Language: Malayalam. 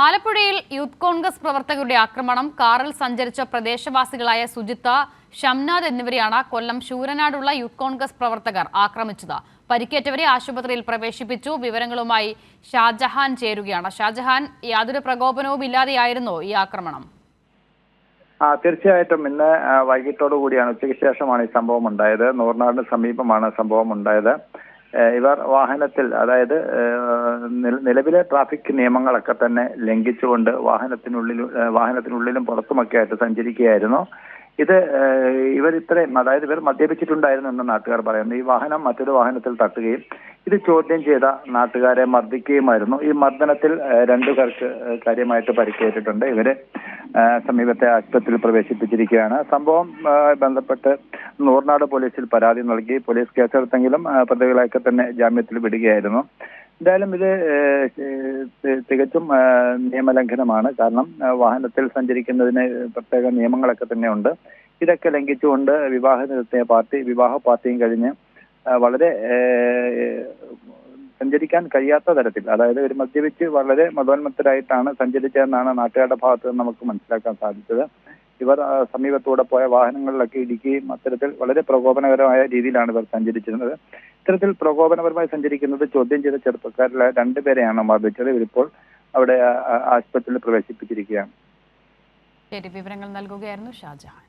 ആലപ്പുഴയിൽ യൂത്ത് കോൺഗ്രസ് പ്രവർത്തകരുടെ ആക്രമണം കാറിൽ സഞ്ചരിച്ച പ്രദേശവാസികളായ സുജിത്ത, ഷംനാദ് എന്നിവരെയാണ് കൊല്ലം ശൂരനാടുള്ള യൂത്ത് കോൺഗ്രസ് പ്രവർത്തകർ ആക്രമിച്ചത്. പരിക്കേറ്റവരെ ആശുപത്രിയിൽ പ്രവേശിപ്പിച്ചു. വിവരങ്ങളുമായി ഷാജഹാൻ ചേരുകയാണ്. ഷാജഹാൻ, യാതൊരു പ്രകോപനവും ഇല്ലാതെയായിരുന്നോ ഈ ആക്രമണം? തീർച്ചയായിട്ടും ഇന്ന് വൈകിട്ടോടു കൂടിയാണ്, ഉച്ചയ്ക്ക് ശേഷമാണ് ഈ സംഭവം ഉണ്ടായത്. നൂറിനാടിന് സമീപമാണ് സംഭവം ഉണ്ടായത്. ഇവർ വാഹനത്തിൽ, അതായത് നിലവിലെ ട്രാഫിക് നിയമങ്ങളൊക്കെ തന്നെ ലംഘിച്ചുകൊണ്ട് വാഹനത്തിനുള്ളിലും പുറത്തുമൊക്കെ ആയിട്ട് സഞ്ചരിക്കുകയായിരുന്നു. ഇവർ മദ്യപിച്ചിട്ടുണ്ടായിരുന്നു എന്ന് നാട്ടുകാർ പറയുന്നു. ഈ വാഹനം മറ്റൊരു വാഹനത്തിൽ തട്ടുകയും ഇത് ചോദ്യം ചെയ്ത നാട്ടുകാരെ മർദ്ദിക്കുകയുമായിരുന്നു. ഈ മർദ്ദനത്തിൽ രണ്ടു പേർക്ക് കാര്യമായിട്ട് പരിക്കേറ്റിട്ടുണ്ട്. ഇവരെ സമീപത്തെ ആശുപത്രിയിൽ പ്രവേശിപ്പിച്ചിരിക്കുകയാണ്. സംഭവം ബന്ധപ്പെട്ട് നൂറിനാട് പോലീസിൽ പരാതി നൽകി. പോലീസ് കേസെടുത്തെങ്കിലും പ്രതികളെയൊക്കെ തന്നെ ജാമ്യത്തിൽ വിടുകയായിരുന്നു. എന്തായാലും ഇത് തികച്ചും നിയമലംഘനമാണ്. കാരണം വാഹനത്തിൽ സഞ്ചരിക്കുന്നതിന് പ്രത്യേക നിയമങ്ങളൊക്കെ തന്നെ ഉണ്ട്. ഇതൊക്കെ ലംഘിച്ചുകൊണ്ട് വിവാഹ പാർട്ടിയും കഴിഞ്ഞ് വളരെ സഞ്ചരിക്കാൻ കഴിയാത്ത തരത്തിൽ, അതായത് ഒരു മദ്യപിച്ച് വളരെ മതോന്മത്തരായിട്ടാണ് സഞ്ചരിച്ചതെന്നാണ് നാട്ടുകാരുടെ ഭാഗത്ത് നിന്ന് നമുക്ക് മനസ്സിലാക്കാൻ സാധിച്ചത്. ഇവർ സമീപത്തൂടെ പോയ വാഹനങ്ങളിലൊക്കെ ഇടിക്കുകയും അത്തരത്തിൽ വളരെ പ്രകോപനകരമായ രീതിയിലാണ് ഇവർ സഞ്ചരിച്ചിരുന്നത്. ഇത്തരത്തിൽ പ്രകോപനപരമായി സഞ്ചരിക്കുന്നത് ചോദ്യം ചെയ്ത ചെറുപ്പക്കാരിലെ രണ്ടുപേരെയാണ് മർദ്ദിച്ചത്. ഇവരിപ്പോൾ അവിടെ ആശുപത്രിയിൽ പ്രവേശിപ്പിച്ചിരിക്കുകയാണ്. വിവരങ്ങൾ നൽകുകയായിരുന്നു ഷാജഹാൻ.